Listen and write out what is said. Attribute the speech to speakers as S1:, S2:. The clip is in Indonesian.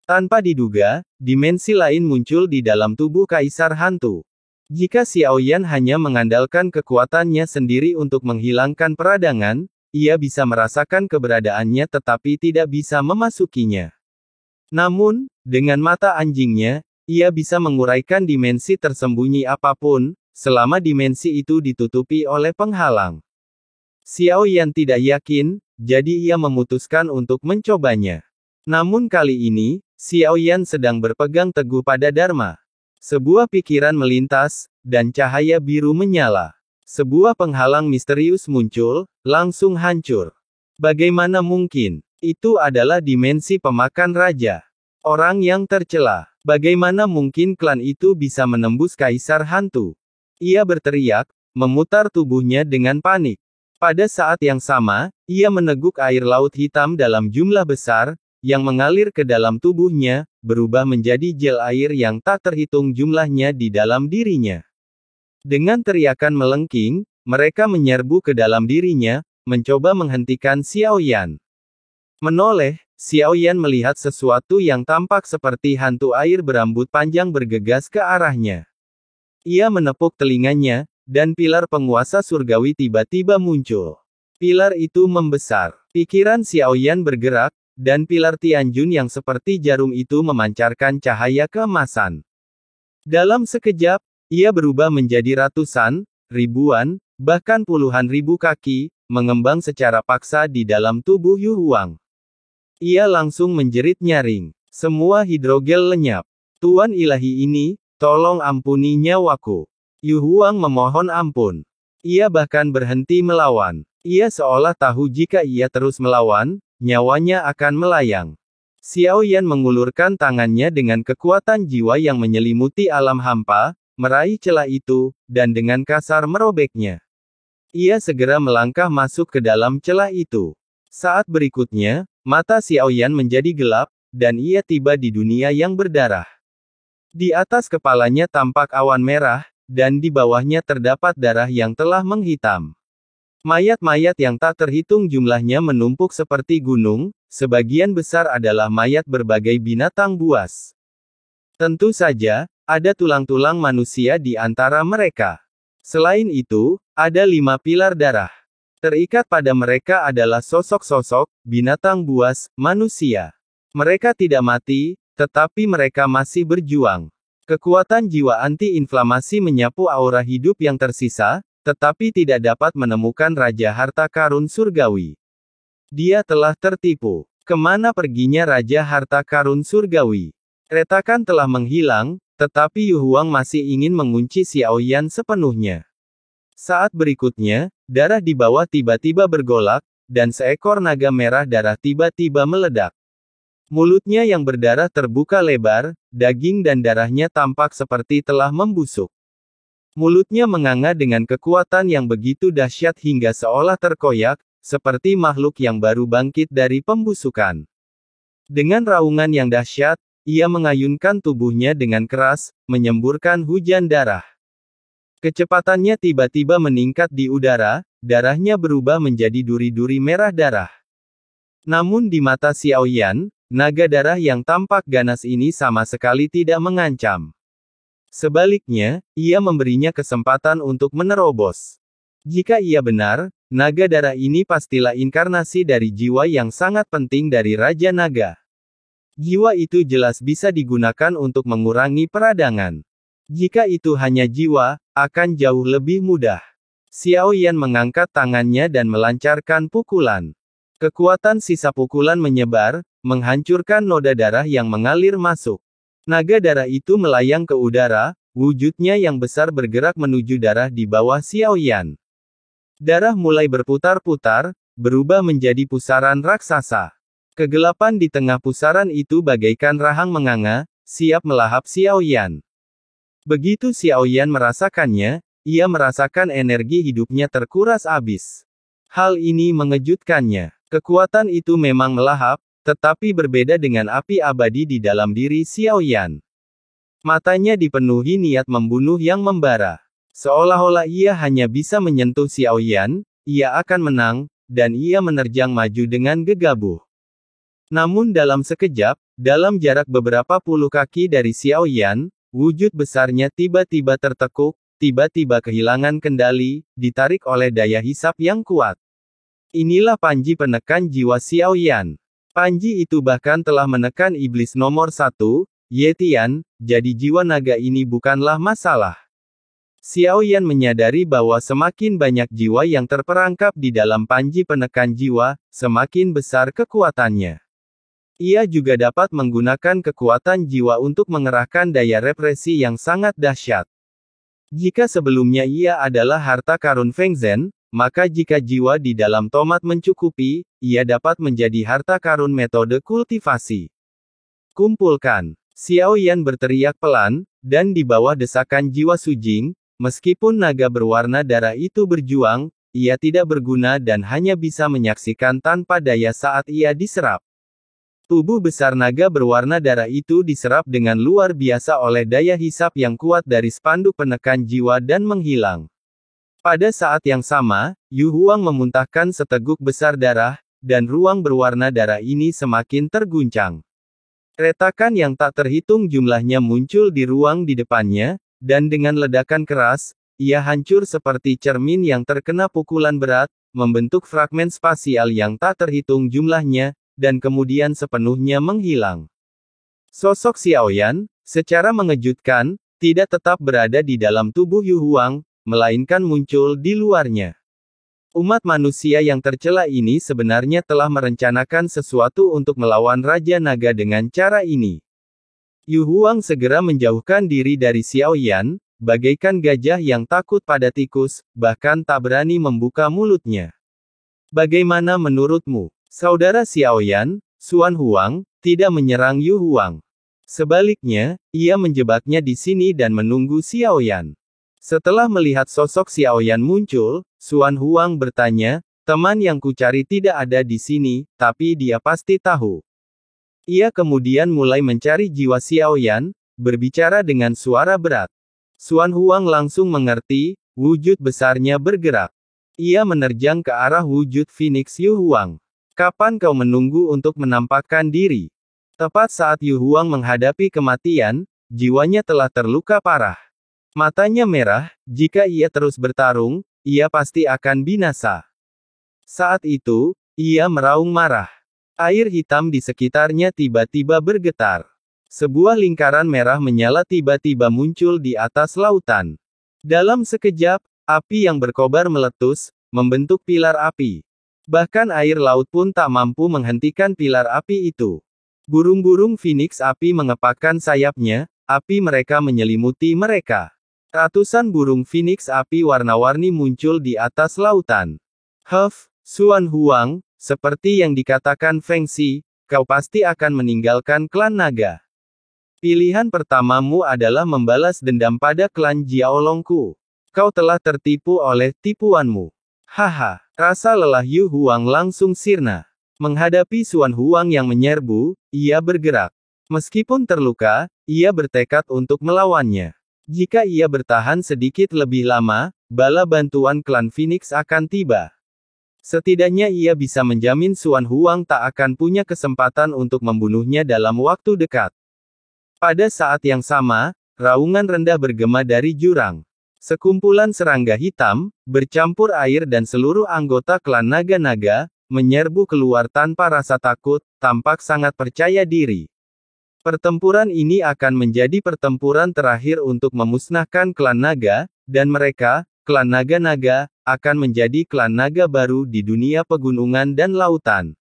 S1: Tanpa diduga, dimensi lain muncul di dalam tubuh Kaisar Hantu. Jika Xiaoyan hanya mengandalkan kekuatannya sendiri untuk menghilangkan peradangan, ia bisa merasakan keberadaannya tetapi tidak bisa memasukinya. Namun, dengan mata anjingnya, ia bisa menguraikan dimensi tersembunyi apapun, selama dimensi itu ditutupi oleh penghalang. Xiaoyan tidak yakin, jadi ia memutuskan untuk mencobanya. Namun kali ini, Xiaoyan sedang berpegang teguh pada Dharma. Sebuah pikiran melintas, dan cahaya biru menyala. Sebuah penghalang misterius muncul, langsung hancur. Bagaimana mungkin? Itu adalah dimensi pemakan raja. Orang yang tercela. Bagaimana mungkin klan itu bisa menembus Kaisar Hantu? Ia berteriak, memutar tubuhnya dengan panik. Pada saat yang sama, ia meneguk air laut hitam dalam jumlah besar, yang mengalir ke dalam tubuhnya, berubah menjadi gel air yang tak terhitung jumlahnya di dalam dirinya. Dengan teriakan melengking, mereka menyerbu ke dalam dirinya, mencoba menghentikan Xiaoyan. Menoleh, Xiaoyan melihat sesuatu yang tampak seperti hantu air berambut panjang bergegas ke arahnya. Ia menepuk telinganya, dan pilar penguasa surgawi tiba-tiba muncul. Pilar itu membesar. Pikiran Xiaoyan bergerak, dan pilar Tianjun yang seperti jarum itu memancarkan cahaya keemasan. Dalam sekejap, ia berubah menjadi ratusan, ribuan, bahkan puluhan ribu kaki, mengembang secara paksa di dalam tubuh Yu Huang. Ia langsung menjerit nyaring. Semua hidrogel lenyap. Tuan ilahi ini, tolong ampuni nyawaku. Yu Huang memohon ampun. Ia bahkan berhenti melawan. Ia seolah tahu jika ia terus melawan, nyawanya akan melayang. Xiaoyan mengulurkan tangannya dengan kekuatan jiwa yang menyelimuti alam hampa, meraih celah itu, dan dengan kasar merobeknya. Ia segera melangkah masuk ke dalam celah itu. Saat berikutnya, mata Xiaoyan menjadi gelap, dan ia tiba di dunia yang berdarah. Di atas kepalanya tampak awan merah, dan di bawahnya terdapat darah yang telah menghitam. Mayat-mayat yang tak terhitung jumlahnya menumpuk seperti gunung, sebagian besar adalah mayat berbagai binatang buas. Tentu saja, ada tulang-tulang manusia di antara mereka. Selain itu, ada 5 pilar darah. Terikat pada mereka adalah sosok-sosok, binatang buas, manusia. Mereka tidak mati, tetapi mereka masih berjuang. Kekuatan jiwa anti-inflamasi menyapu aura hidup yang tersisa, tetapi tidak dapat menemukan Raja Harta Karun Surgawi. Dia telah tertipu. Kemana perginya Raja Harta Karun Surgawi? Retakan telah menghilang, tetapi Yu Huang masih ingin mengunci Xiaoyan sepenuhnya. Saat berikutnya, darah di bawah tiba-tiba bergolak, dan seekor naga merah darah tiba-tiba meledak. Mulutnya yang berdarah terbuka lebar, daging dan darahnya tampak seperti telah membusuk. Mulutnya menganga dengan kekuatan yang begitu dahsyat hingga seolah terkoyak, seperti makhluk yang baru bangkit dari pembusukan. Dengan raungan yang dahsyat, ia mengayunkan tubuhnya dengan keras, menyemburkan hujan darah. Kecepatannya tiba-tiba meningkat di udara, darahnya berubah menjadi duri-duri merah darah. Namun di mata Xiaoyan, naga darah yang tampak ganas ini sama sekali tidak mengancam. Sebaliknya, ia memberinya kesempatan untuk menerobos. Jika ia benar, naga darah ini pastilah inkarnasi dari jiwa yang sangat penting dari Raja Naga. Jiwa itu jelas bisa digunakan untuk mengurangi peradangan. Jika itu hanya jiwa, akan jauh lebih mudah. Xiaoyan mengangkat tangannya dan melancarkan pukulan. Kekuatan sisa pukulan menyebar, menghancurkan noda darah yang mengalir masuk. Naga darah itu melayang ke udara, wujudnya yang besar bergerak menuju darah di bawah Xiaoyan. Darah mulai berputar-putar, berubah menjadi pusaran raksasa. Kegelapan di tengah pusaran itu bagaikan rahang menganga, siap melahap Xiaoyan. Begitu Xiaoyan merasakannya, ia merasakan energi hidupnya terkuras habis. Hal ini mengejutkannya. Kekuatan itu memang melahap, tetapi berbeda dengan api abadi di dalam diri Xiaoyan. Matanya dipenuhi niat membunuh yang membara. Seolah-olah ia hanya bisa menyentuh Xiaoyan, ia akan menang, dan ia menerjang maju dengan gegabah. Namun dalam sekejap, dalam jarak beberapa puluh kaki dari Xiao Yan, wujud besarnya tiba-tiba tertekuk, tiba-tiba kehilangan kendali, ditarik oleh daya hisap yang kuat. Inilah panji penekan jiwa Xiao Yan. Panji itu bahkan telah menekan iblis nomor 1, Ye Tian, jadi jiwa naga ini bukanlah masalah. Xiao Yan menyadari bahwa semakin banyak jiwa yang terperangkap di dalam panji penekan jiwa, semakin besar kekuatannya. Ia juga dapat menggunakan kekuatan jiwa untuk mengerahkan daya represi yang sangat dahsyat. Jika sebelumnya ia adalah harta karun Feng Zhen, maka jika jiwa di dalam tomat mencukupi, ia dapat menjadi harta karun metode kultivasi. Kumpulkan. Xiao Yan berteriak pelan, dan di bawah desakan jiwa Sujing, meskipun naga berwarna darah itu berjuang, ia tidak berguna dan hanya bisa menyaksikan tanpa daya saat ia diserap. Tubuh besar naga berwarna darah itu diserap dengan luar biasa oleh daya hisap yang kuat dari spanduk penekan jiwa dan menghilang. Pada saat yang sama, Yu Huang memuntahkan seteguk besar darah, dan ruang berwarna darah ini semakin terguncang. Retakan yang tak terhitung jumlahnya muncul di ruang di depannya, dan dengan ledakan keras, ia hancur seperti cermin yang terkena pukulan berat, membentuk fragmen spasial yang tak terhitung jumlahnya, dan kemudian sepenuhnya menghilang. Sosok Xiao Yan, secara mengejutkan, tidak tetap berada di dalam tubuh Yu Huang, melainkan muncul di luarnya. Umat manusia yang tercela ini sebenarnya telah merencanakan sesuatu untuk melawan Raja Naga dengan cara ini. Yu Huang segera menjauhkan diri dari Xiao Yan, bagaikan gajah yang takut pada tikus, bahkan tak berani membuka mulutnya. Bagaimana menurutmu, saudara Xiao Yan? Xuan Huang tidak menyerang Yu Huang. Sebaliknya, ia menjebaknya di sini dan menunggu Xiao Yan. Setelah melihat sosok Xiao Yan muncul, Xuan Huang bertanya, teman yang kucari tidak ada di sini, tapi dia pasti tahu. Ia kemudian mulai mencari jiwa Xiao Yan, berbicara dengan suara berat. Xuan Huang langsung mengerti, wujud besarnya bergerak. Ia menerjang ke arah wujud Phoenix Yu Huang. Kapan kau menunggu untuk menampakkan diri? Tepat saat Yu Huang menghadapi kematian, jiwanya telah terluka parah. Matanya merah, jika ia terus bertarung, ia pasti akan binasa. Saat itu, ia meraung marah. Air hitam di sekitarnya tiba-tiba bergetar. Sebuah lingkaran merah menyala tiba-tiba muncul di atas lautan. Dalam sekejap, api yang berkobar meletus, membentuk pilar api. Bahkan air laut pun tak mampu menghentikan pilar api itu. Burung-burung Phoenix api mengepakkan sayapnya, api mereka menyelimuti mereka. Ratusan burung Phoenix api warna-warni muncul di atas lautan. Xuan Huang, seperti yang dikatakan Feng Xi, kau pasti akan meninggalkan klan naga. Pilihan pertamamu adalah membalas dendam pada klan Jiaolongku. Kau telah tertipu oleh tipuanmu. Haha, rasa lelah Yu Huang langsung sirna. Menghadapi Xuan Huang yang menyerbu, ia bergerak. Meskipun terluka, ia bertekad untuk melawannya. Jika ia bertahan sedikit lebih lama, bala bantuan klan Phoenix akan tiba. Setidaknya ia bisa menjamin Xuan Huang tak akan punya kesempatan untuk membunuhnya dalam waktu dekat. Pada saat yang sama, raungan rendah bergema dari jurang. Sekumpulan serangga hitam, bercampur air dan seluruh anggota klan naga-naga, menyerbu keluar tanpa rasa takut, tampak sangat percaya diri. Pertempuran ini akan menjadi pertempuran terakhir untuk memusnahkan klan naga, dan mereka, klan naga-naga, akan menjadi klan naga baru di dunia pegunungan dan lautan.